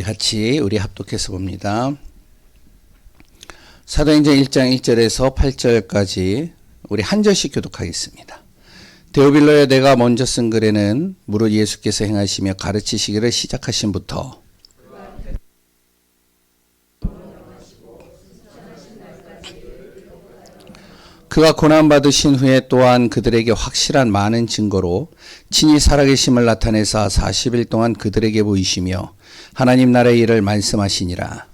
같이 우리 합독해서 봅니다. 사도행전 1장 1절에서 8절까지 우리 한 절씩 교독하겠습니다. 데오빌로여, 내가 먼저 쓴 글에는 무릇 예수께서 행하시며 가르치시기를 시작하신부터 그가 고난받으신 후에 또한 그들에게 확실한 많은 증거로 친히 살아계심을 나타내사 40일 동안 그들에게 보이시며 하나님 나라의 일을 말씀하시니라.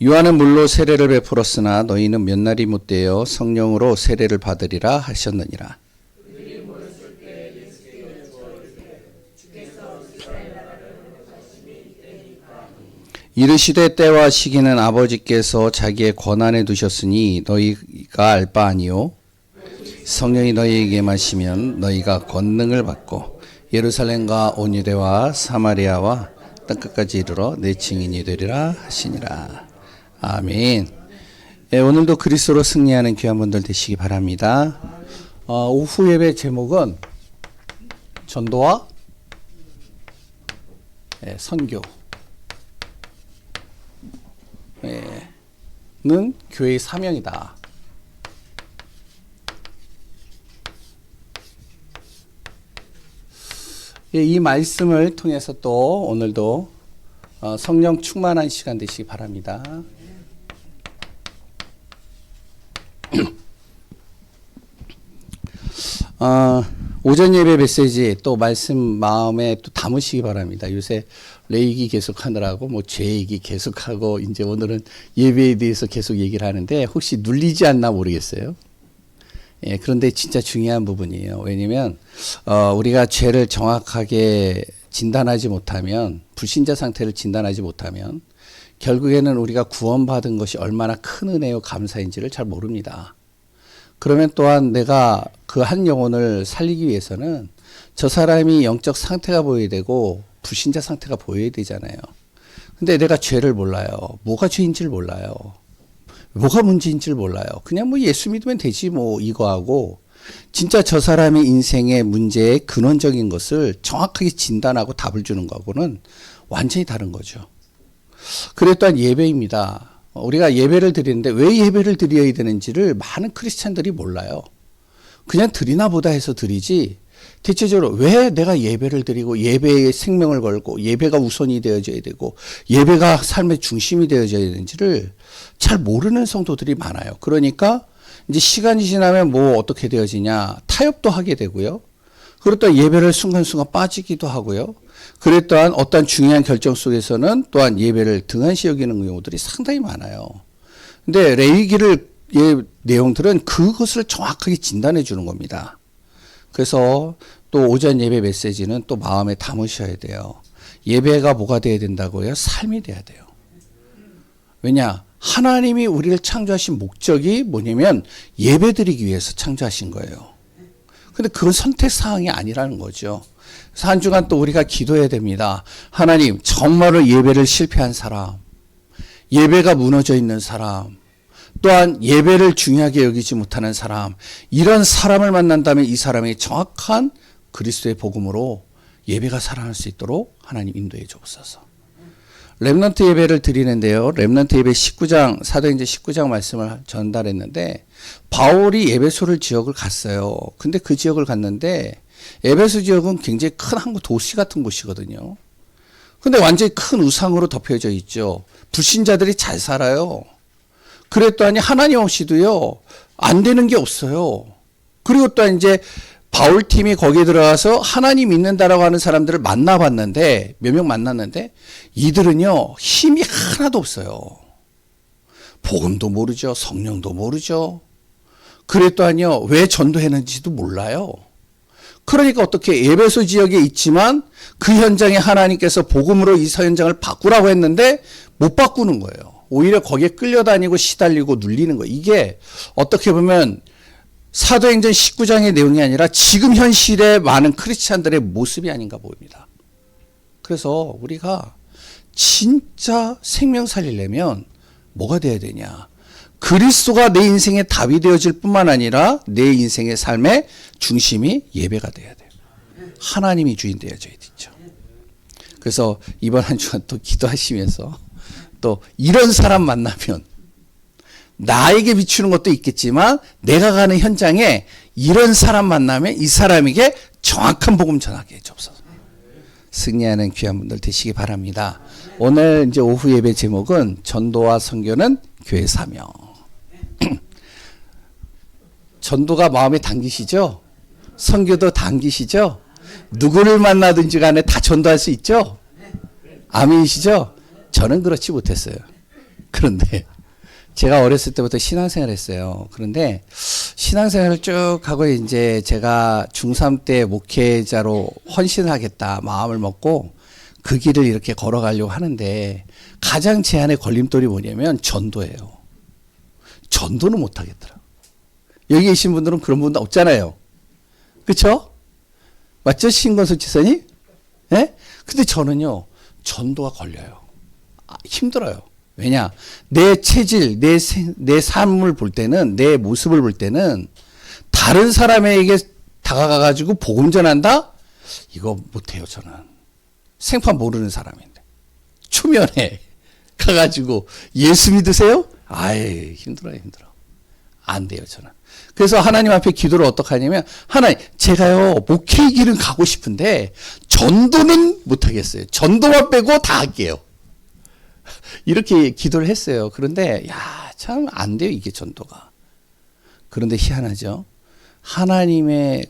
요한은 물로 세례를 베풀었으나 너희는 몇 날이 못되어 성령으로 세례를 받으리라 하셨느니라. 이르시되 때와 시기는 아버지께서 자기의 권한에 두셨으니 너희가 알 바 아니요 성령이 너희에게 마시면 너희가 권능을 받고 예루살렘과 온 유대와 사마리아와 땅끝까지 이르러 내 증인이 되리라 하시니라. 아멘. 오늘도 그리스도로 승리하는 귀한 분들 되시기 바랍니다. 오후 예배 제목은 전도와 선교 는 교회의 사명이다. 이 말씀을 통해서 또 오늘도 성령 충만한 시간 되시기 바랍니다. 오전 예배 메시지 또 말씀 마음에 또 담으시기 바랍니다. 요새 레이기 계속 하느라고 제 얘기 계속하고 이제 오늘은 예배에 대해서 계속 얘기를 하는데 혹시 눌리지 않나 모르겠어요. 그런데 진짜 중요한 부분이에요. 왜냐면 우리가 죄를 정확하게 진단하지 못하면, 불신자 상태를 진단하지 못하면 결국에는 우리가 구원받은 것이 얼마나 큰 은혜요 감사인지를 잘 모릅니다. 그러면 또한 내가 그 한 영혼을 살리기 위해서는 저 사람이 영적 상태가 보여야 되고 불신자 상태가 보여야 되잖아요. 근데 내가 죄를 몰라요. 뭐가 죄인지를 몰라요. 뭐가 문제인지를 몰라요. 그냥 예수 믿으면 되지 이거 하고, 진짜 저 사람의 인생의 문제의 근원적인 것을 정확하게 진단하고 답을 주는 거하고는 완전히 다른 거죠. 그래 또한 예배입니다. 우리가 예배를 드리는데 왜 예배를 드려야 되는지를 많은 크리스찬들이 몰라요. 그냥 드리나 보다 해서 드리지, 대체적으로 왜 내가 예배를 드리고 예배에 생명을 걸고 예배가 우선이 되어져야 되고 예배가 삶의 중심이 되어져야 되는지를 잘 모르는 성도들이 많아요. 그러니까 이제 시간이 지나면 어떻게 되어지냐, 타협도 하게 되고요. 그리고 또 예배를 순간순간 빠지기도 하고요. 그래 또한 어떤 중요한 결정 속에서는 또한 예배를 등한시 여기는 경우들이 상당히 많아요. 근데 레위기를 내용들은 그것을 정확하게 진단해 주는 겁니다. 그래서 또 오전 예배 메시지는 또 마음에 담으셔야 돼요. 예배가 뭐가 돼야 된다고요? 삶이 돼야 돼요. 왜냐? 하나님이 우리를 창조하신 목적이 뭐냐면 예배드리기 위해서 창조하신 거예요. 근데 그건 선택사항이 아니라는 거죠. 그래서 한 주간 또 우리가 기도해야 됩니다. 하나님, 정말로 예배를 실패한 사람, 예배가 무너져 있는 사람, 또한 예배를 중요하게 여기지 못하는 사람, 이런 사람을 만난다면 이 사람이 정확한 그리스도의 복음으로 예배가 살아날 수 있도록 하나님 인도해 주옵소서. 렘넌트 예배를 드리는데요. 렘넌트 예배 19장, 사도행전 19장 말씀을 전달했는데 바울이 에베소를 지역을 갔어요. 근데 그 지역을 갔는데 에베소 지역은 굉장히 큰 한국 도시 같은 곳이거든요. 근데 완전히 큰 우상으로 덮여져 있죠. 불신자들이 잘 살아요. 그랬더니 하나님 없이도요, 안 되는 게 없어요. 그리고 또 이제 바울 팀이 거기에 들어가서 하나님 믿는다라고 하는 사람들을 만나봤는데, 몇 명 만났는데, 이들은요, 힘이 하나도 없어요. 복음도 모르죠. 성령도 모르죠. 그랬더니요, 왜 전도했는지도 몰라요. 그러니까 어떻게 에베소 지역에 있지만 그 현장에 하나님께서 복음으로 이 현장을 바꾸라고 했는데 못 바꾸는 거예요. 오히려 거기에 끌려다니고 시달리고 눌리는 거예요. 이게 어떻게 보면 사도행전 19장의 내용이 아니라 지금 현실의 많은 크리스찬들의 모습이 아닌가 보입니다. 그래서 우리가 진짜 생명 살리려면 뭐가 돼야 되냐? 그리스도가 내 인생의 답이 되어질 뿐만 아니라 내 인생의 삶의 중심이 예배가 돼야 돼요. 하나님이 주인 되어져야 되죠. 그래서 이번 한 주간 또 기도하시면서 또 이런 사람 만나면 나에게 비추는 것도 있겠지만 내가 가는 현장에 이런 사람 만나면 이 사람에게 정확한 복음 전하게 해주옵소서. 승리하는 귀한 분들 되시기 바랍니다. 오늘 이제 오후 예배 제목은 전도와 선교는 교회 사명. 전도가 마음에 당기시죠? 선교도 당기시죠? 누구를 만나든지 간에 다 전도할 수 있죠? 아멘이시죠? 저는 그렇지 못했어요. 그런데 제가 어렸을 때부터 신앙생활 했어요. 그런데 신앙생활을 쭉 하고 이제 제가 중3 때 목회자로 헌신하겠다 마음을 먹고 그 길을 이렇게 걸어가려고 하는데 가장 제 안에 걸림돌이 뭐냐면 전도예요. 전도는 못하겠더라. 여기 계신 분들은 그런 분들 없잖아요. 그렇죠? 맞죠? 신건석 지사님? 예? 근데 저는요. 전도가 걸려요. 힘들어요. 왜냐? 내 체질, 내 삶을 볼 때는, 내 모습을 볼 때는 다른 사람에게 다가가가지고 복음 전한다? 이거 못해요, 저는. 생판 모르는 사람인데. 초면에 가가지고 예수 믿으세요? 아이, 힘들어요. 안 돼요, 저는. 그래서 하나님 앞에 기도를 어떻게 하냐면, 하나님, 제가요, 목회의 길은 가고 싶은데, 전도는 못하겠어요. 전도만 빼고 다 할게요. 이렇게 기도를 했어요. 그런데, 야, 참 안 돼요, 이게 전도가. 그런데 희한하죠. 하나님의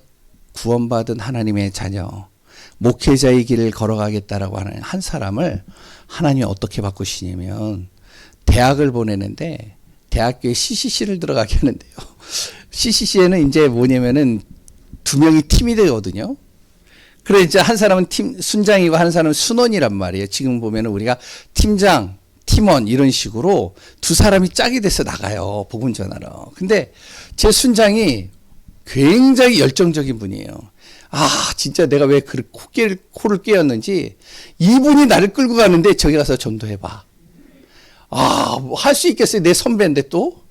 구원받은 하나님의 자녀, 목회자의 길을 걸어가겠다라고 하는 한 사람을 하나님이 어떻게 바꾸시냐면, 대학을 보내는데, 대학교에 CCC를 들어가게 하는데요. CCC에는 이제 뭐냐면은 두 명이 팀이 되거든요. 그래 이제 한 사람은 순장이고 한 사람은 순원이란 말이에요. 지금 보면은 우리가 팀장, 팀원 이런 식으로 두 사람이 짝이 돼서 나가요. 복음 전하러. 근데 제 순장이 굉장히 열정적인 분이에요. 아, 진짜 내가 왜 그 코를 꿰었는지 이분이 나를 끌고 가는데 저기 가서 전도해봐. 아, 뭐 할 수 있겠어요. 내 선배인데 또.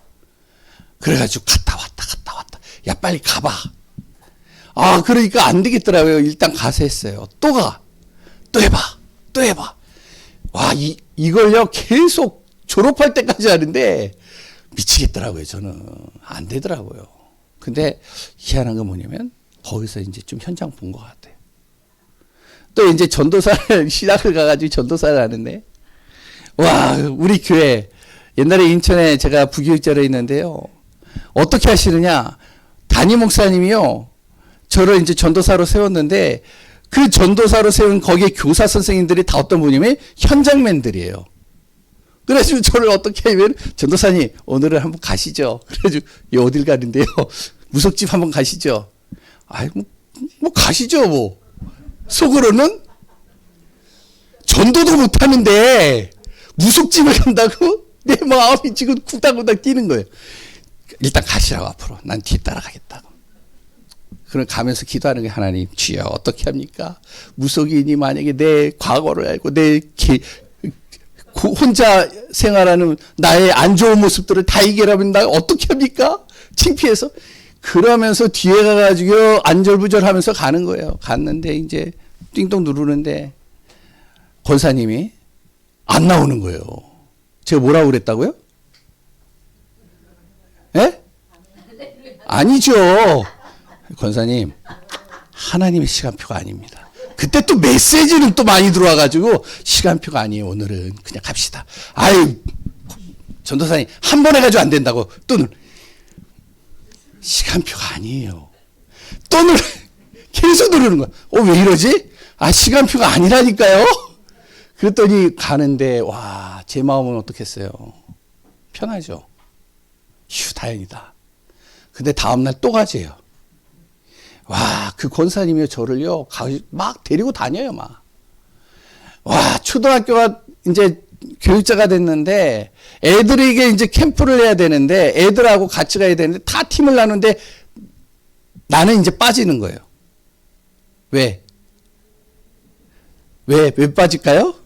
그래가지고 갔다 왔다. 야, 빨리 가봐. 아, 그러니까 안 되겠더라고요. 일단 가서 했어요. 또 가. 또 해봐. 와, 이걸요, 계속 졸업할 때까지 하는데 미치겠더라고요. 저는. 안 되더라고요. 근데 희한한 건 뭐냐면 거기서 이제 좀 현장 본 것 같아요. 또 이제 전도사를, 신학을 가가지고 전도사를 하는데 와, 우리 교회, 옛날에 인천에 제가 부교육자로 있는데요. 어떻게 하시느냐. 담임 목사님이요. 저를 이제 전도사로 세웠는데, 그 전도사로 세운 거기에 교사 선생님들이 다 어떤 분이면 현장맨들이에요. 그래가지고 저를 어떻게 하면, 전도사님, 오늘은 한번 가시죠. 그래가지고, 어딜 가는데요. 무속집 한번 가시죠. 아이, 뭐 가시죠, 뭐. 속으로는 전도도 못하는데, 무속집을 간다고? 내 마음이 지금 쿵닥쿵닥 뛰는 거예요. 일단 가시라고 앞으로. 난 뒤에 따라가겠다고. 그럼 가면서 기도하는 게 하나님 주여 어떻게 합니까? 무속인이 만약에 내 과거를 알고 내 혼자 생활하는 나의 안 좋은 모습들을 다 이겨라면 나 어떻게 합니까? 창피해서. 그러면서 뒤에 가가지고 안절부절하면서 가는 거예요. 갔는데 이제 띵동 누르는데 권사님이 안 나오는 거예요. 제가 뭐라고 그랬다고요? 예? 아니죠. 권사님, 하나님의 시간표가 아닙니다. 그때 또 메시지는 또 많이 들어와가지고 시간표가 아니에요. 오늘은 그냥 갑시다. 아유, 전도사님 한 번 해가지고 안 된다고 또는 시간표가 아니에요. 또는 계속 누르는 거야. 왜 이러지? 아, 시간표가 아니라니까요. 그랬더니 가는데 와, 제 마음은 어떻겠어요? 편하죠. 휴, 다행이다. 근데 다음날 또 가재요. 와, 그 권사님이 저를요, 막 데리고 다녀요, 막. 와, 초등학교가 이제 교육자가 됐는데, 애들에게 이제 캠프를 해야 되는데, 애들하고 같이 가야 되는데, 다 팀을 나누는데, 나는 이제 빠지는 거예요. 왜 빠질까요?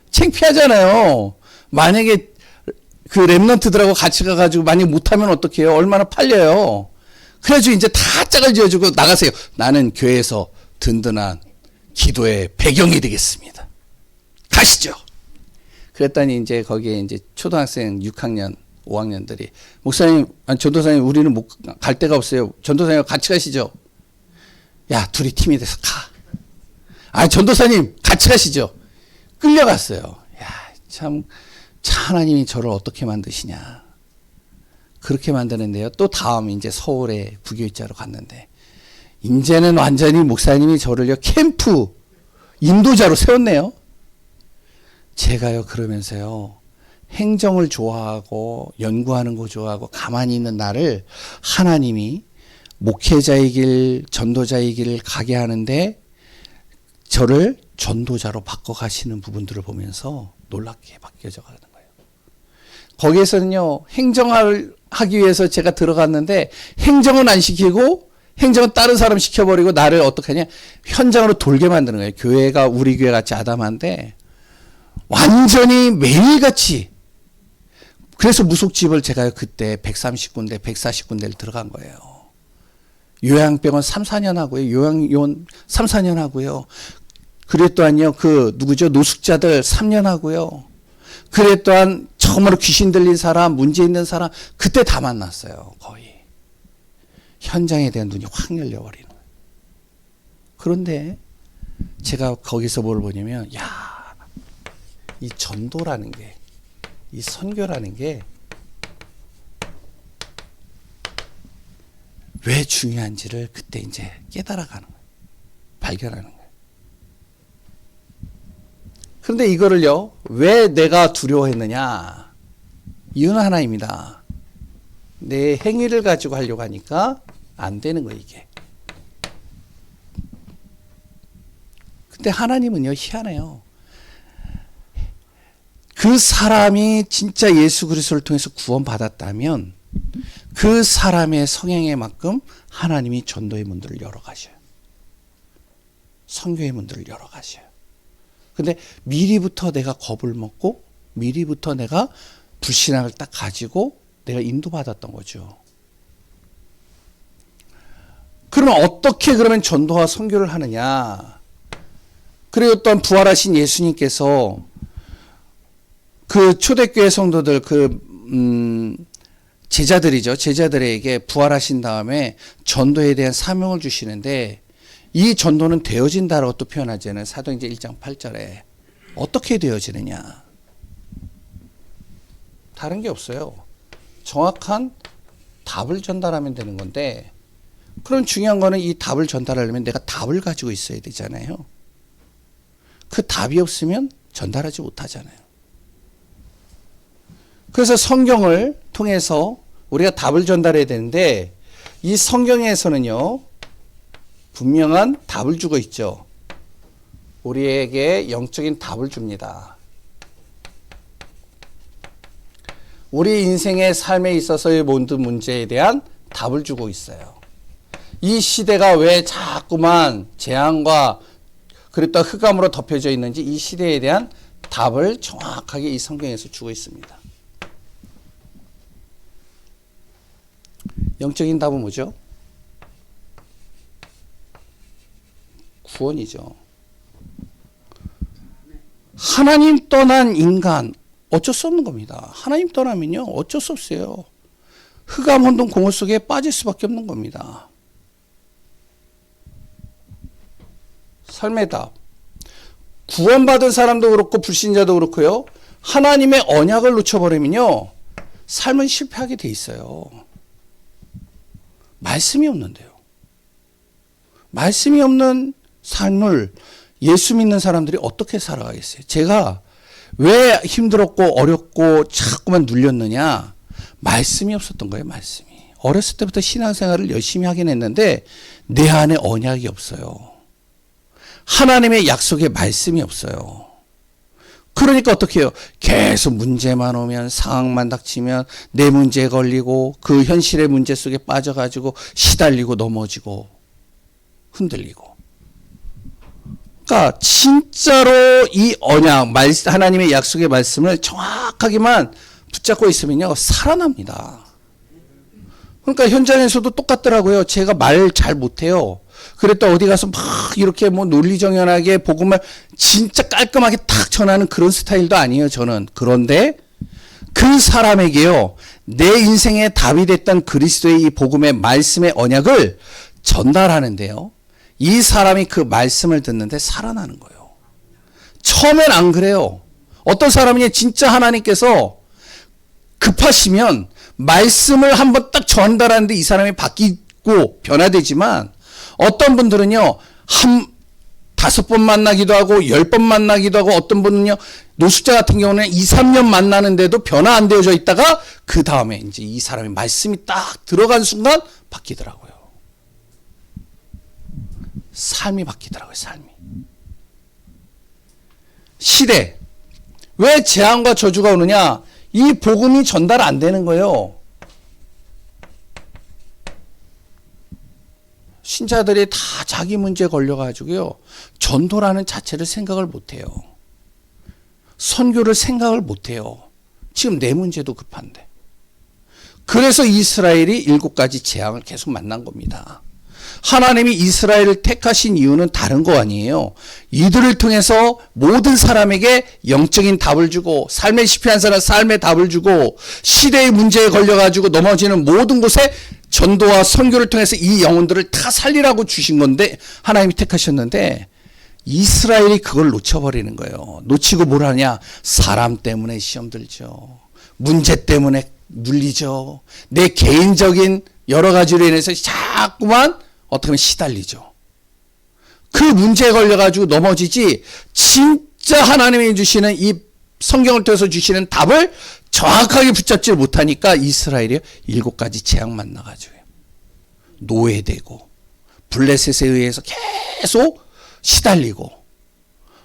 창피하잖아요. 만약에 그 랩런트들하고 같이 가가지고 만약 못하면 어떡해요? 얼마나 팔려요? 그래가지고 이제 다 짝을 지어주고 나가세요. 나는 교회에서 든든한 기도의 배경이 되겠습니다. 가시죠. 그랬더니 이제 거기에 이제 초등학생 6학년, 5학년들이 목사님, 아니, 전도사님 우리는 못 갈 데가 없어요. 전도사님 같이 가시죠. 야, 둘이 팀이 돼서 가. 아, 전도사님 같이 가시죠. 끌려갔어요. 야, 참 하나님이 저를 어떻게 만드시냐. 그렇게 만드는데요. 또 다음 이제 서울에 부교육자로 갔는데 이제는 완전히 목사님이 저를요 캠프 인도자로 세웠네요. 제가요 그러면서요 행정을 좋아하고 연구하는 거 좋아하고 가만히 있는 나를 하나님이 목회자의 길, 전도자의 길을 가게 하는데 저를 전도자로 바꿔 가시는 부분들을 보면서 놀랍게 바뀌어져 가는 거예요. 거기에서는요 행정을 하기 위해서 제가 들어갔는데 행정은 안 시키고 행정은 다른 사람 시켜버리고 나를 어떻게 하냐 현장으로 돌게 만드는 거예요. 교회가 우리 교회 같이 아담한데 완전히 매일같이. 그래서 무속집을 제가 그때 130군데 140군데를 들어간 거예요. 요양병원 3, 4년 하고요. 요양요원 3, 4년 하고요. 그래 또한요 그 누구죠 노숙자들 3년 하고요. 그래 또한 처음으로 귀신 들린 사람 문제 있는 사람 그때 다 만났어요. 거의 현장에 대한 눈이 확 열려버리는 거예요. 그런데 제가 거기서 뭘 보냐면 이 전도라는 게 이 선교라는 게 왜 중요한지를 그때 이제 깨달아가는 거예요. 발견하는 거예요. 그런데 이거를요, 왜 내가 두려워했느냐? 이유는 하나입니다. 내 행위를 가지고 하려고 하니까 안 되는 거예요, 이게. 근데 하나님은요, 희한해요. 그 사람이 진짜 예수 그리스도를 통해서 구원받았다면 그 사람의 성향에 맞끔 하나님이 전도의 문들을 열어가셔요. 선교의 문들을 열어가셔요. 근데 미리부터 내가 겁을 먹고 미리부터 내가 불신앙을 딱 가지고 내가 인도받았던 거죠. 그러면 어떻게 그러면 전도와 선교를 하느냐? 그리고 또한 부활하신 예수님께서 그 초대교회 성도들 제자들이죠. 제자들에게 부활하신 다음에 전도에 대한 사명을 주시는데 이 전도는 되어진다라고 또 표현하잖아요. 사도행전 1장 8절에. 어떻게 되어지느냐? 다른 게 없어요. 정확한 답을 전달하면 되는 건데 그럼 중요한 거는 이 답을 전달하려면 내가 답을 가지고 있어야 되잖아요. 그 답이 없으면 전달하지 못하잖아요. 그래서 성경을 통해서 우리가 답을 전달해야 되는데 이 성경에서는요 분명한 답을 주고 있죠. 우리에게 영적인 답을 줍니다. 우리 인생의 삶에 있어서의 모든 문제에 대한 답을 주고 있어요. 이 시대가 왜 자꾸만 재앙과 그리고 또 흑암으로 덮여져 있는지 이 시대에 대한 답을 정확하게 이 성경에서 주고 있습니다. 영적인 답은 뭐죠? 구원이죠. 하나님 떠난 인간 어쩔 수 없는 겁니다. 하나님 떠나면요 어쩔 수 없어요. 흑암 혼돈 공허 속에 빠질 수밖에 없는 겁니다. 삶의 답. 구원받은 사람도 그렇고 불신자도 그렇고요. 하나님의 언약을 놓쳐버리면요 삶은 실패하게 돼 있어요. 말씀이 없는데요. 말씀이 없는 삶을 예수 믿는 사람들이 어떻게 살아가겠어요? 제가 왜 힘들었고 어렵고 자꾸만 눌렸느냐? 말씀이 없었던 거예요. 말씀이. 어렸을 때부터 신앙생활을 열심히 하긴 했는데 내 안에 언약이 없어요. 하나님의 약속에 말씀이 없어요. 그러니까 어떻게 해요? 계속 문제만 오면 상황만 닥치면 내 문제에 걸리고 그 현실의 문제 속에 빠져가지고 시달리고 넘어지고 흔들리고. 그러니까 진짜로 이 언약, 하나님의 약속의 말씀을 정확하게만 붙잡고 있으면요, 살아납니다. 그러니까 현장에서도 똑같더라고요. 제가 말 잘 못해요. 그랬다 어디 가서 막 이렇게 뭐 논리정연하게 복음을 진짜 깔끔하게 탁 전하는 그런 스타일도 아니에요, 저는. 그런데 그 사람에게요, 내 인생의 답이 됐던 그리스도의 이 복음의 말씀의 언약을 전달하는데요, 이 사람이 그 말씀을 듣는데 살아나는 거예요. 처음엔 안 그래요. 어떤 사람이 진짜 하나님께서 급하시면 말씀을 한번 딱 전달하는데 이 사람이 바뀌고 변화되지만, 어떤 분들은요, 5번 만나기도 하고 10번 만나기도 하고, 어떤 분은요, 노숙자 같은 경우는 2, 3년 만나는데도 변화 안 되어져 있다가 그 다음에 이제 이 사람이 말씀이 딱 들어간 순간 바뀌더라고요. 삶이 바뀌더라고요, 삶이. 시대. 왜 재앙과 저주가 오느냐? 이 복음이 전달 안 되는 거예요. 신자들이 다 자기 문제에 걸려가지고요, 전도라는 자체를 생각을 못해요. 선교를 생각을 못해요. 지금 내 문제도 급한데. 그래서 이스라엘이 7가지 재앙을 계속 만난 겁니다. 하나님이 이스라엘을 택하신 이유는 다른 거 아니에요. 이들을 통해서 모든 사람에게 영적인 답을 주고, 삶에 실패한 사람 삶의 답을 주고, 시대의 문제에 걸려가지고 넘어지는 모든 곳에 전도와 선교를 통해서 이 영혼들을 다 살리라고 주신 건데, 하나님이 택하셨는데, 이스라엘이 그걸 놓쳐버리는 거예요. 놓치고 뭘 하냐? 사람 때문에 시험 들죠. 문제 때문에 눌리죠. 내 개인적인 여러 가지로 인해서 자꾸만 어떻게 보면 시달리죠. 그 문제에 걸려가지고 넘어지지, 진짜 하나님이 주시는 이 성경을 통해서 주시는 답을 정확하게 붙잡지 못하니까 이스라엘이 7가지 재앙 만나가지고 노예되고 블레셋에 의해서 계속 시달리고,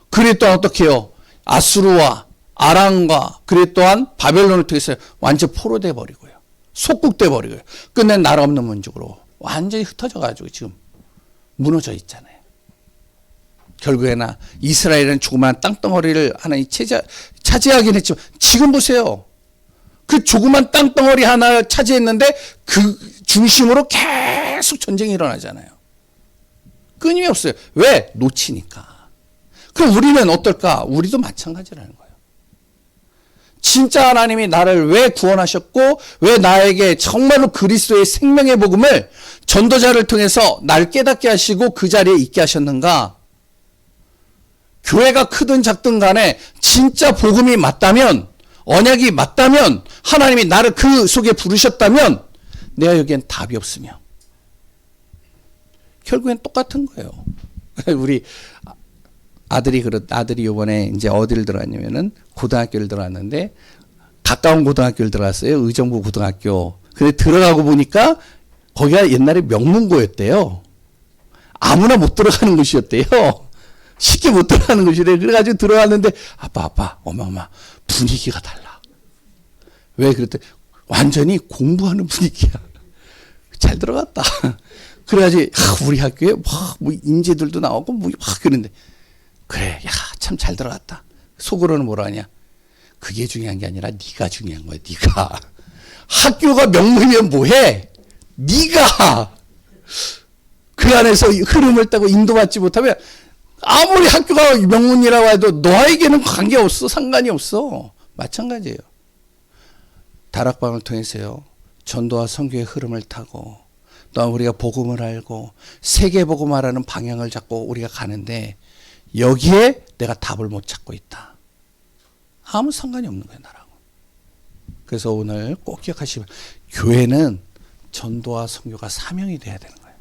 그래 또한 어떻게 해요? 아수르와 아람과 그래 또한 바벨론을 통해서 완전 포로돼 버리고요, 속국돼 버리고요, 끝낸 나라 없는 민족으로 완전히 흩어져 가지고 지금 무너져 있잖아요. 결국에나 이스라엘은 조그만 땅덩어리를 하나님 차지하긴 했지만, 지금 보세요. 그 조그만 땅덩어리 하나 차지했는데 그 중심으로 계속 전쟁이 일어나잖아요. 끊임없어요. 왜? 놓치니까. 그럼 우리는 어떨까? 우리도 마찬가지라는 거예요. 진짜 하나님이 나를 왜 구원하셨고, 왜 나에게 정말로 그리스도의 생명의 복음을 전도자를 통해서 날 깨닫게 하시고 그 자리에 있게 하셨는가? 교회가 크든 작든 간에 진짜 복음이 맞다면, 언약이 맞다면, 하나님이 나를 그 속에 부르셨다면, 내가 여기엔 답이 없으며 결국엔 똑같은 거예요. 우리 아들이 요번에 이제 어디를 들어갔냐면은 고등학교를 들어갔는데, 가까운 고등학교를 들어갔어요. 의정부 고등학교. 근데 들어가고 보니까 거기가 옛날에 명문고였대요. 아무나 못 들어가는 곳이었대요. 쉽게 못 들어가는 곳이래. 그래가지고 들어갔는데, 아빠, 엄마, 분위기가 달라. 왜 그랬더니 완전히 공부하는 분위기야. 잘 들어갔다. 그래가지고 우리 학교에 뭐 인재들도 나오고 뭐 그런데, 그래, 야, 참 잘 들어갔다. 속으로는 뭐라 하냐? 그게 중요한 게 아니라 네가 중요한 거야. 네가. 학교가 명문이면 뭐해? 네가 그 안에서 흐름을 따고 인도받지 못하면 아무리 학교가 명문이라고 해도 너에게는 관계없어. 상관이 없어. 마찬가지예요. 다락방을 통해서요, 전도와 선교의 흐름을 타고, 또한 우리가 복음을 알고 세계 복음화라는 방향을 잡고 우리가 가는데, 여기에 내가 답을 못 찾고 있다. 아무 상관이 없는 거예요, 나라고. 그래서 오늘 꼭 기억하시면, 교회는 전도와 선교가 사명이 돼야 되는 거예요.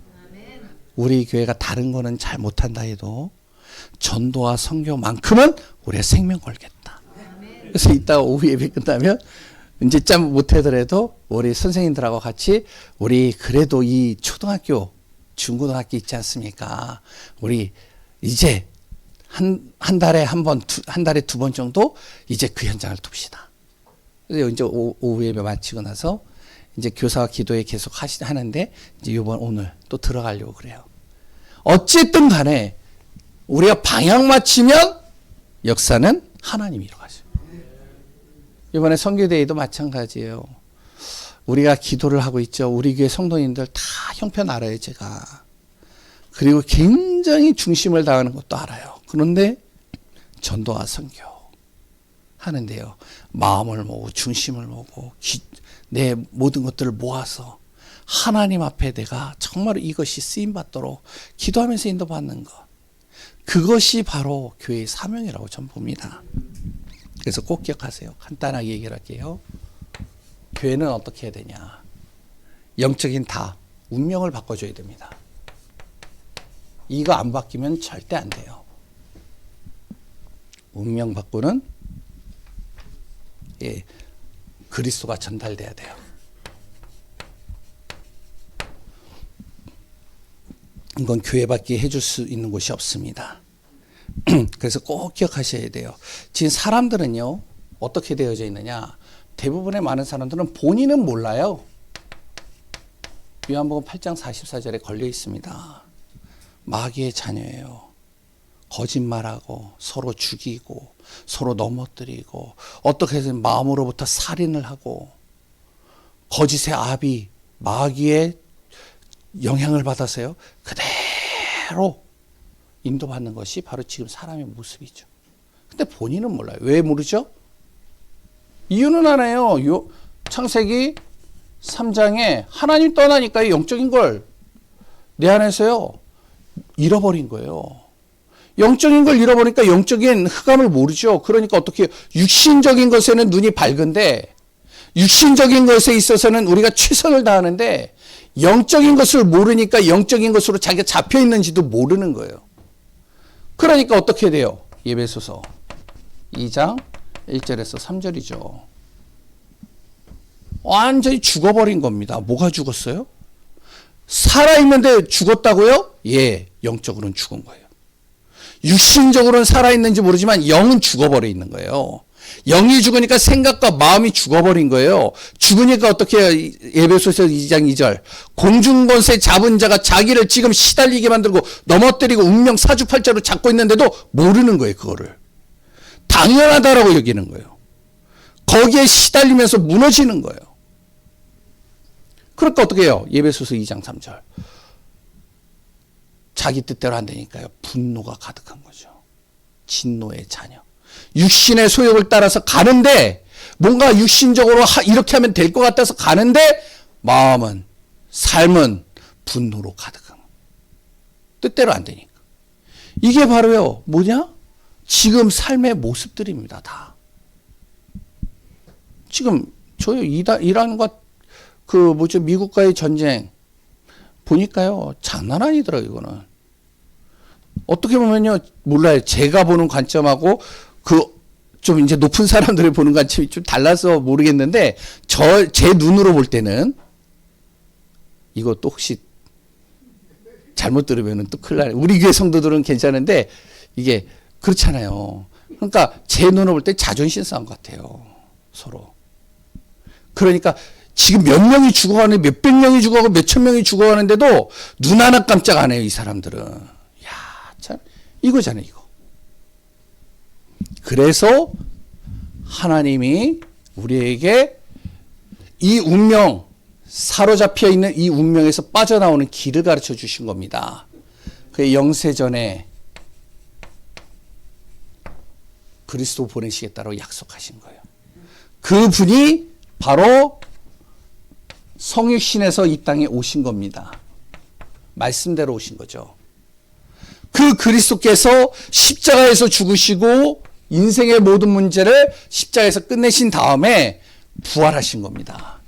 우리 교회가 다른 거는 잘 못한다 해도 전도와 선교만큼은 우리가 생명 걸겠다. 그래서 이따 오후 예배 끝나면 이제 짬 못하더라도 우리 선생님들하고 같이, 우리 그래도 이 초등학교, 중고등학교 있지 않습니까? 우리 이제 한 달에 한 달에 2번 정도 이제 그 현장을 둡시다. 그래서 이제 오후 예배 마치고 나서 이제 교사와 기도회 계속 하는데, 이제 오늘 또 들어가려고 그래요. 어쨌든 간에 우리가 방향 맞추면 역사는 하나님이 이루어가죠. 이번에 선교대회도 마찬가지예요. 우리가 기도를 하고 있죠. 우리 교회 성도님들 다 형편 알아요, 제가. 그리고 굉장히 중심을 다하는 것도 알아요. 그런데 전도와 선교 하는데요. 마음을 모으고 중심을 모으고 내 모든 것들을 모아서 하나님 앞에 내가 정말 이것이 쓰임받도록 기도하면서 인도받는 것. 그것이 바로 교회의 사명이라고 저는 봅니다. 그래서 꼭 기억하세요. 간단하게 얘기를 할게요. 교회는 어떻게 해야 되냐. 영적인 다 운명을 바꿔줘야 됩니다. 이거 안 바뀌면 절대 안 돼요. 운명 바꾸는 그리스도가 전달돼야 돼요. 이건 교회밖에 해줄 수 있는 곳이 없습니다. 그래서 꼭 기억하셔야 돼요. 지금 사람들은요, 어떻게 되어져 있느냐. 대부분의 많은 사람들은 본인은 몰라요. 요한복음 8장 44절에 걸려 있습니다. 마귀의 자녀예요. 거짓말하고 서로 죽이고 서로 넘어뜨리고 어떻게 해서 마음으로부터 살인을 하고 거짓의 아비 마귀의 영향을 받아서요. 그대로 인도받는 것이 바로 지금 사람의 모습이죠. 근데 본인은 몰라요. 왜 모르죠? 이유는 하나예요. 창세기 3장에 하나님 떠나니까 영적인 걸 내 안에서요. 잃어버린 거예요. 영적인 걸 잃어버리니까 영적인 흑암을 모르죠. 그러니까 어떻게 육신적인 것에는 눈이 밝은데 육신적인 것에 있어서는 우리가 최선을 다하는데 영적인 것을 모르니까 영적인 것으로 자기가 잡혀 있는지도 모르는 거예요. 그러니까 어떻게 돼요? 에베소서 2장 1절에서 3절이죠. 완전히 죽어버린 겁니다. 뭐가 죽었어요? 살아있는데 죽었다고요? 예, 영적으로는 죽은 거예요. 육신적으로는 살아있는지 모르지만 영은 죽어버려 있는 거예요. 영이 죽으니까 생각과 마음이 죽어버린 거예요. 죽으니까 어떻게 해요? 에베소서 2장 2절. 공중권세 잡은 자가 자기를 지금 시달리게 만들고 넘어뜨리고 운명 사주팔자로 잡고 있는데도 모르는 거예요. 그거를. 당연하다라고 여기는 거예요. 거기에 시달리면서 무너지는 거예요. 그러니까 어떻게 해요? 에베소서 2장 3절. 자기 뜻대로 안 되니까요. 분노가 가득한 거죠. 진노의 자녀. 육신의 소욕을 따라서 가는데 뭔가 육신적으로 이렇게 하면 될 것 같아서 가는데 마음은 삶은 분노로 가득한 거예요. 뜻대로 안 되니까. 이게 바로요. 뭐냐? 지금 삶의 모습들입니다. 다. 지금 저요 이란과 미국과의 전쟁 보니까요 장난 아니더라고요. 이거는 어떻게 보면요 몰라요. 제가 보는 관점하고 좀 이제 높은 사람들이 보는 관점이 좀 달라서 모르겠는데 제 눈으로 볼 때는 이것도 혹시 잘못 들으면은 또 큰일 나요. 우리 교회 성도들은 괜찮은데 이게 그렇잖아요. 그러니까 제 눈으로 볼 때 자존심 싸움 같아요. 서로. 그러니까 지금 몇 명이 죽어가는 몇백 명이 죽어가고 몇천 명이 죽어가는데도 눈 하나 깜짝 안 해요. 이 사람들은. 야, 참 이거잖아요. 이거. 그래서 하나님이 우리에게 이 운명 사로잡혀 있는 이 운명에서 빠져나오는 길을 가르쳐 주신 겁니다. 그 영세전에 그리스도 보내시겠다고 약속하신 거예요. 그분이 바로 성육신에서 이 땅에 오신 겁니다. 말씀대로 오신 거죠. 그 그리스도께서 십자가에서 죽으시고 인생의 모든 문제를 십자가에서 끝내신 다음에 부활하신 겁니다.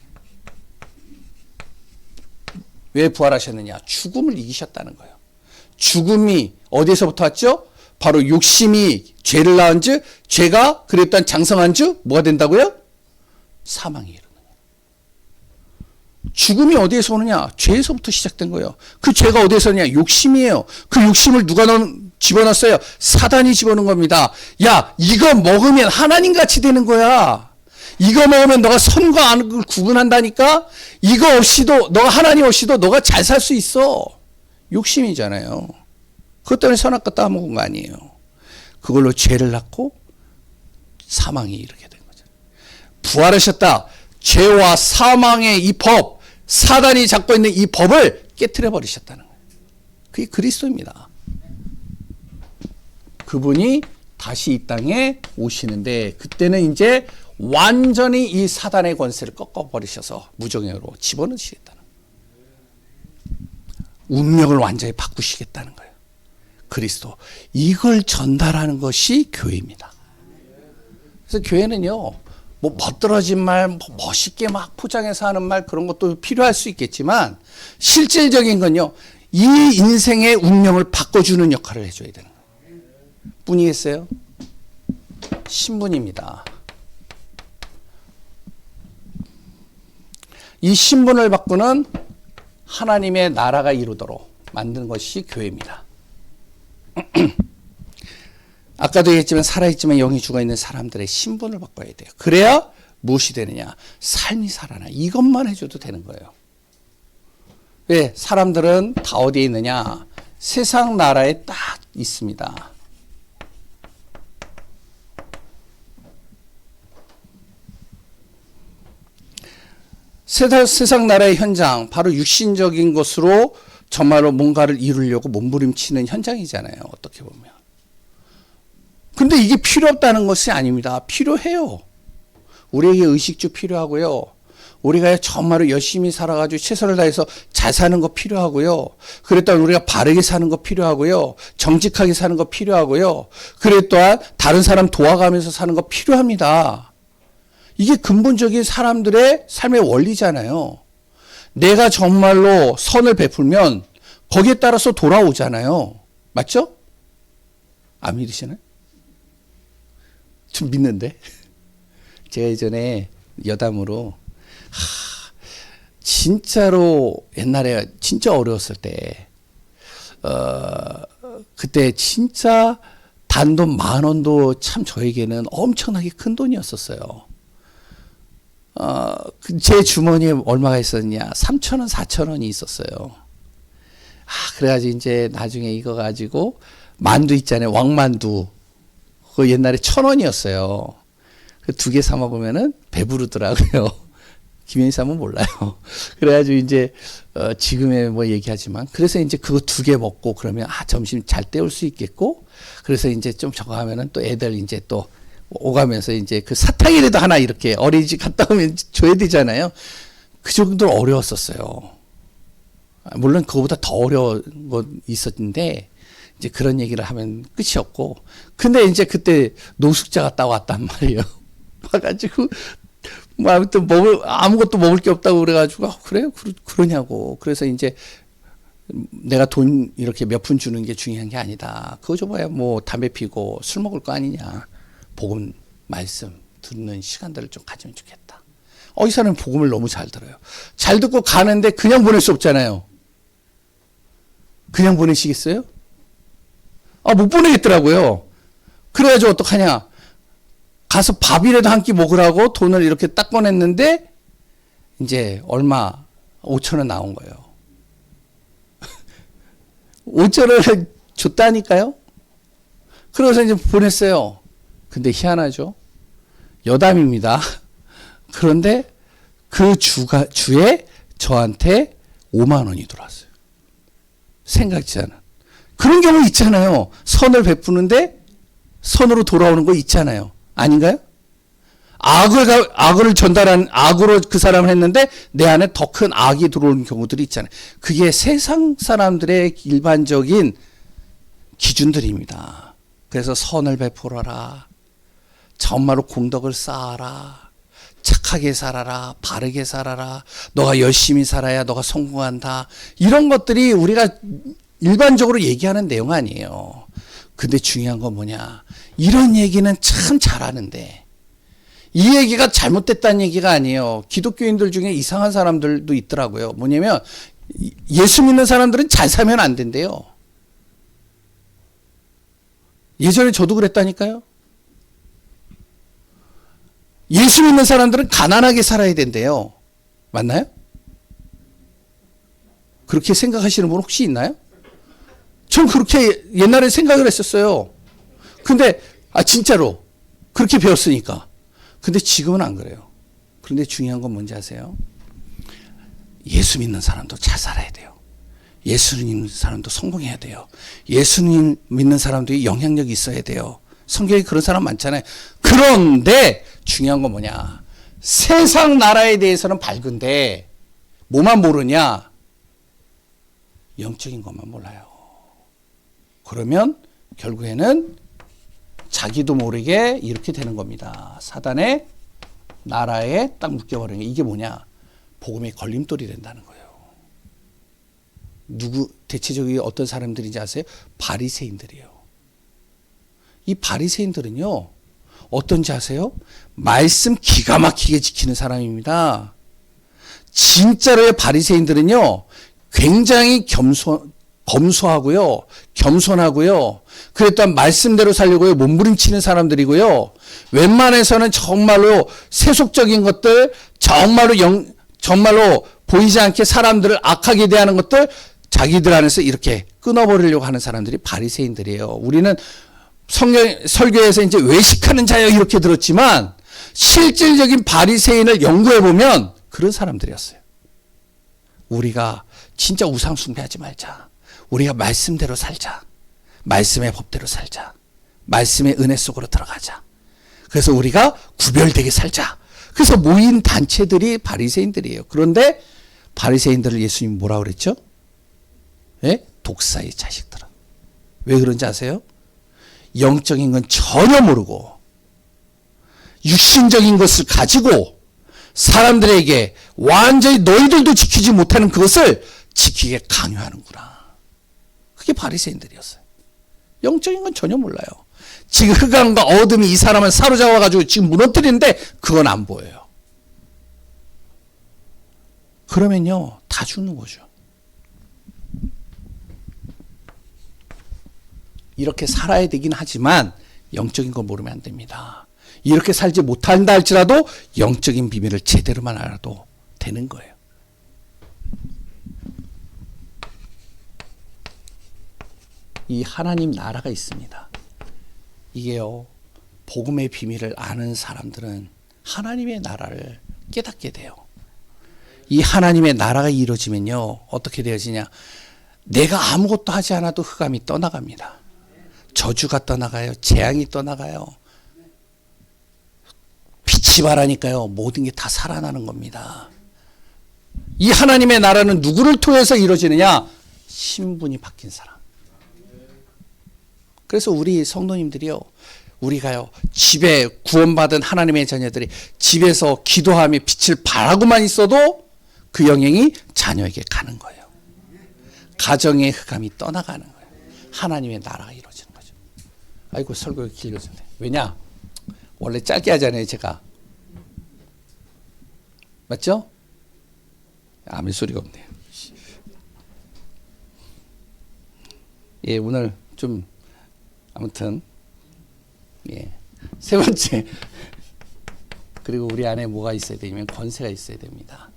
왜 부활하셨느냐? 죽음을 이기셨다는 거예요. 죽음이 어디에서부터 왔죠? 바로 욕심이 죄를 낳은 즉 죄가 그랬던 장성한 즉 뭐가 된다고요? 사망이 이르는 거예요. 죽음이 어디에서 오느냐? 죄에서부터 시작된 거예요. 그 죄가 어디에서 오느냐? 욕심이에요. 그 욕심을 누가 집어넣었어요? 사단이 집어넣은 겁니다. 야, 이거 먹으면 하나님같이 되는 거야. 이거 먹으면 너가 선과 악을 구분한다니까? 이거 없이도 너가 하나님 없이도 너가 잘 살 수 있어. 욕심이잖아요. 그것 때문에 선악과 따먹은 거 아니에요. 그걸로 죄를 낳고 사망이 이르게 된 거죠. 부활하셨다. 죄와 사망의 이 법, 사단이 잡고 있는 이 법을 깨트려 버리셨다는 거예요. 그게 그리스도입니다. 그분이 다시 이 땅에 오시는데 그때는 이제 완전히 이 사단의 권세를 꺾어버리셔서 무정행으로 집어넣으시겠다는 거예요. 운명을 완전히 바꾸시겠다는 거예요. 그리스도. 이걸 전달하는 것이 교회입니다. 그래서 교회는요, 뭐 멋들어진 말, 멋있게 막 포장해서 하는 말 그런 것도 필요할 수 있겠지만 실질적인 건요, 이 인생의 운명을 바꿔주는 역할을 해줘야 되는 거예요. 뿐이겠어요? 신분입니다. 이 신분을 바꾸는 하나님의 나라가 이루도록 만든 것이 교회입니다. 아까도 얘기했지만 살아있지만 영이 죽어있는 사람들의 신분을 바꿔야 돼요. 그래야 무엇이 되느냐? 삶이 살아나. 이것만 해줘도 되는 거예요. 왜? 사람들은 다 어디에 있느냐? 세상 나라에 딱 있습니다. 세상 나라의 현장, 바로 육신적인 것으로 정말로 뭔가를 이루려고 몸부림치는 현장이잖아요. 어떻게 보면. 근데 이게 필요 없다는 것이 아닙니다. 필요해요. 우리에게 의식주 필요하고요. 우리가 정말로 열심히 살아가지고 최선을 다해서 잘 사는 거 필요하고요. 그랬더니 우리가 바르게 사는 거 필요하고요. 정직하게 사는 거 필요하고요. 그래 또한 다른 사람 도와가면서 사는 거 필요합니다. 이게 근본적인 사람들의 삶의 원리잖아요. 내가 정말로 선을 베풀면 거기에 따라서 돌아오잖아요. 맞죠? 안 믿으시나요? 좀 믿는데. 제가 예전에 여담으로 진짜로 옛날에 진짜 어려웠을 때 그때 진짜 단돈 10,000원도 참 저에게는 엄청나게 큰 돈이었었어요. 제 주머니에 얼마가 있었냐? 3,000원, 4,000원이 있었어요. 그래가지고 이제 나중에 이거 가지고 만두 있잖아요. 왕만두. 그거 옛날에 1,000원이었어요. 그 2개 사 먹으면은 배부르더라고요. 김현희 사람은 몰라요. 그래가지고 이제, 지금에 뭐 얘기하지만, 그래서 이제 그거 2개 먹고 그러면, 점심 잘 때울 수 있겠고, 그래서 이제 좀 저거 하면은 또 애들 이제 또 오가면서 이제 그 사탕이라도 하나 이렇게 어린이집 갔다 오면 줘야 되잖아요. 그 정도로 어려웠었어요. 물론 그거보다 더 어려운 거 있었는데, 이제 그런 얘기를 하면 끝이 없고, 근데 이제 그때 노숙자가 따왔단 말이에요. 와가지고, 뭐 아무튼 아무것도 먹을 게 없다고 그래가지고, 그래요? 그러냐고. 그래서 이제 내가 돈 이렇게 몇 푼 주는 게 중요한 게 아니다. 그거 줘봐야 뭐 담배 피고 술 먹을 거 아니냐. 복음, 말씀 듣는 시간들을 좀 가지면 좋겠다. 이 사람은 복음을 너무 잘 들어요. 잘 듣고 가는데 그냥 보낼 수 없잖아요. 그냥 보내시겠어요? 못 보내겠더라고요. 그래가지고 어떡하냐. 가서 밥이라도 한 끼 먹으라고 돈을 이렇게 딱 꺼냈는데, 이제 얼마? 5,000원 나온 거예요. 5,000원을 줬다니까요? 그래서 이제 보냈어요. 근데 희한하죠? 여담입니다. 그런데 그 주에 저한테 5만 원이 들어왔어요. 생각지 않은. 그런 경우 있잖아요. 선을 베푸는데 선으로 돌아오는 거 있잖아요. 아닌가요? 악을 전달한, 악으로 그 사람을 했는데 내 안에 더 큰 악이 들어오는 경우들이 있잖아요. 그게 세상 사람들의 일반적인 기준들입니다. 그래서 선을 베풀어라. 정말로 공덕을 쌓아라. 착하게 살아라. 바르게 살아라. 너가 열심히 살아야 너가 성공한다. 이런 것들이 우리가 일반적으로 얘기하는 내용 아니에요. 근데 중요한 건 뭐냐. 이런 얘기는 참 잘하는데 이 얘기가 잘못됐다는 얘기가 아니에요. 기독교인들 중에 이상한 사람들도 있더라고요. 뭐냐면 예수 믿는 사람들은 잘 살면 안 된대요. 예전에 저도 그랬다니까요. 예수 믿는 사람들은 가난하게 살아야 된대요. 맞나요? 그렇게 생각하시는 분 혹시 있나요? 전 그렇게 옛날에 생각을 했었어요. 근데 진짜로 그렇게 배웠으니까. 근데 지금은 안 그래요. 그런데 중요한 건 뭔지 아세요? 예수 믿는 사람도 잘 살아야 돼요. 예수님 믿는 사람도 성공해야 돼요. 예수님 믿는 사람도 영향력이 있어야 돼요. 성경에 그런 사람 많잖아요. 그런데 중요한 건 뭐냐? 세상 나라에 대해서는 밝은데 뭐만 모르냐? 영적인 것만 몰라요. 그러면 결국에는 자기도 모르게 이렇게 되는 겁니다. 사단의 나라에 딱 묶여버리는 게 이게 뭐냐? 복음의 걸림돌이 된다는 거예요. 대체적으로 어떤 사람들인지 아세요? 바리새인들이에요. 이 바리새인들은요, 어떤지 아세요? 말씀 기가 막히게 지키는 사람입니다. 진짜로의 바리새인들은요, 굉장히 검소하고요, 겸손하고요, 그래 또한 말씀대로 살려고요, 몸부림치는 사람들이고요, 웬만해서는 정말로 세속적인 것들, 정말로 보이지 않게 사람들을 악하게 대하는 것들, 자기들 안에서 이렇게 끊어버리려고 하는 사람들이 바리새인들이에요. 우리는 설교에서 이제 외식하는 자여 이렇게 들었지만 실질적인 바리새인을 연구해 보면 그런 사람들이었어요. 우리가 진짜 우상 숭배하지 말자. 우리가 말씀대로 살자. 말씀의 법대로 살자. 말씀의 은혜 속으로 들어가자. 그래서 우리가 구별되게 살자. 그래서 모인 단체들이 바리새인들이에요. 그런데 바리새인들을 예수님이 뭐라고 그랬죠? 예? 독사의 자식들아. 왜 그런지 아세요? 영적인 건 전혀 모르고 육신적인 것을 가지고 사람들에게 완전히 너희들도 지키지 못하는 그것을 지키게 강요하는구나. 그게 바리새인들이었어요. 영적인 건 전혀 몰라요. 지금 흑암과 어둠이 이 사람을 사로잡아가지고 지금 무너뜨리는데 그건 안 보여요. 그러면요, 다 죽는 거죠. 이렇게 살아야 되긴 하지만 영적인 걸 모르면 안 됩니다. 이렇게 살지 못한다 할지라도 영적인 비밀을 제대로만 알아도 되는 거예요. 이 하나님 나라가 있습니다. 이게요, 복음의 비밀을 아는 사람들은 하나님의 나라를 깨닫게 돼요. 이 하나님의 나라가 이루어지면요, 어떻게 되어지냐? 내가 아무것도 하지 않아도 흑암이 떠나갑니다. 저주가 떠나가요. 재앙이 떠나가요. 빛이 바라니까요, 모든 게 다 살아나는 겁니다. 이 하나님의 나라는 누구를 통해서 이루어지느냐? 신분이 바뀐 사람. 그래서 우리 성도님들이요, 우리가요, 집에 구원받은 하나님의 자녀들이 집에서 기도하며 빛을 발하고만 있어도 그 영향이 자녀에게 가는 거예요. 가정의 흑암이 떠나가는 거예요. 하나님의 나라가 이루어지는 거죠. 아이고, 설교가 길어졌네. 왜냐? 원래 짧게 하잖아요, 제가. 맞죠? 아무 소리가 없네요. 예, 오늘 좀 아무튼 예, 세 번째, 그리고 우리 안에 뭐가 있어야 되냐면 권세가 있어야 됩니다.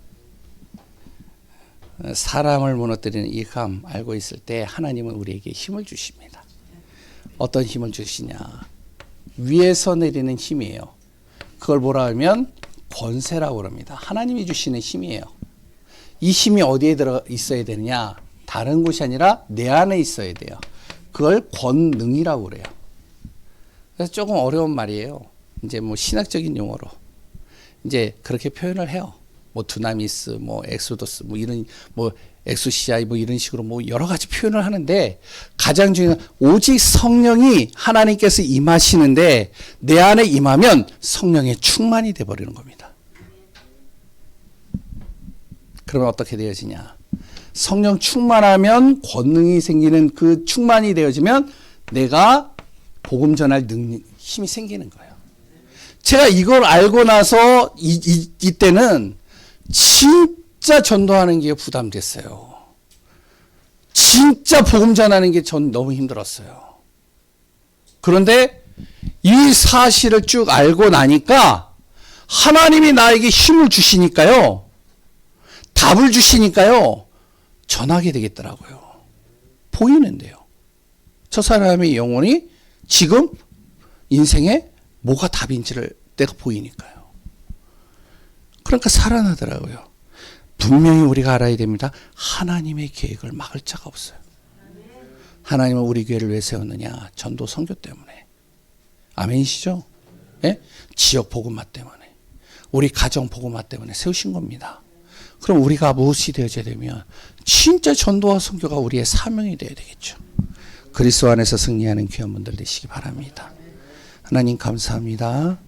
사람을 무너뜨리는 이 흑암 알고 있을 때 하나님은 우리에게 힘을 주십니다. 어떤 힘을 주시냐? 위에서 내리는 힘이에요. 그걸 뭐라 하면 권세라고 합니다. 하나님이 주시는 힘이에요. 이 힘이 어디에 들어 있어야 되느냐? 다른 곳이 아니라 내 안에 있어야 돼요. 그걸 권능이라고 그래요. 그래서 조금 어려운 말이에요. 이제 뭐 신학적인 용어로 이제 그렇게 표현을 해요. 뭐 두나미스, 뭐 엑소더스, 뭐 이런 뭐 엑소시아이 뭐 이런 식으로 뭐 여러 가지 표현을 하는데 가장 중요한 오직 성령이 하나님께서 임하시는데 내 안에 임하면 성령의 충만이 돼 버리는 겁니다. 그러면 어떻게 되어지냐? 성령 충만하면 권능이 생기는 그 충만이 되어지면 내가 복음 전할 힘이 생기는 거예요. 제가 이걸 알고 나서 이때는 진짜 전도하는 게 부담됐어요. 진짜 복음 전하는 게 전 너무 힘들었어요. 그런데 이 사실을 쭉 알고 나니까 하나님이 나에게 힘을 주시니까요. 답을 주시니까요. 전하게 되겠더라고요. 보이는데요. 저 사람의 영혼이 지금 인생에 뭐가 답인지를 내가 보이니까요. 그러니까 살아나더라고요. 분명히 우리가 알아야 됩니다. 하나님의 계획을 막을 자가 없어요. 하나님은 우리 교회를 왜 세웠느냐? 전도 선교 때문에. 아멘이시죠? 예? 지역 복음화 때문에. 우리 가정 복음화 때문에 세우신 겁니다. 그럼 우리가 무엇이 되어야 되면 진짜 전도와 선교가 우리의 사명이 되어야 되겠죠. 그리스도 안에서 승리하는 귀한 분들 되시기 바랍니다. 하나님 감사합니다.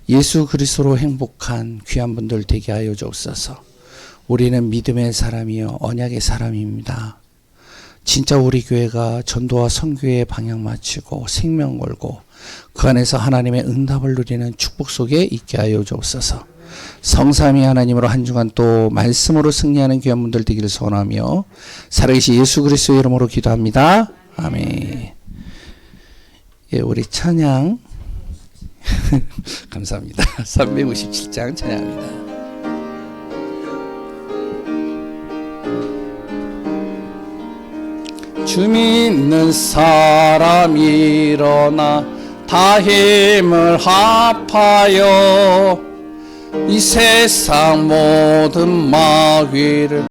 예수 그리스도로 행복한 귀한 분들 되게 하여 주옵소서. 우리는 믿음의 사람이요 언약의 사람입니다. 진짜 우리 교회가 전도와 선교의 방향 맞추고 생명 걸고 그 안에서 하나님의 응답을 누리는 축복 속에 있게 하여 주옵소서. 성삼위 하나님으로 한 주간 또 말씀으로 승리하는 귀한 분들 되기를 소원하며 살아계신 예수 그리스도의 이름으로 기도합니다. 아멘. 예, 우리 찬양 감사합니다. 357장 찬양합니다. 주 믿는 사람 일어나 다 힘을 합하여 이 세상 모든 마귀를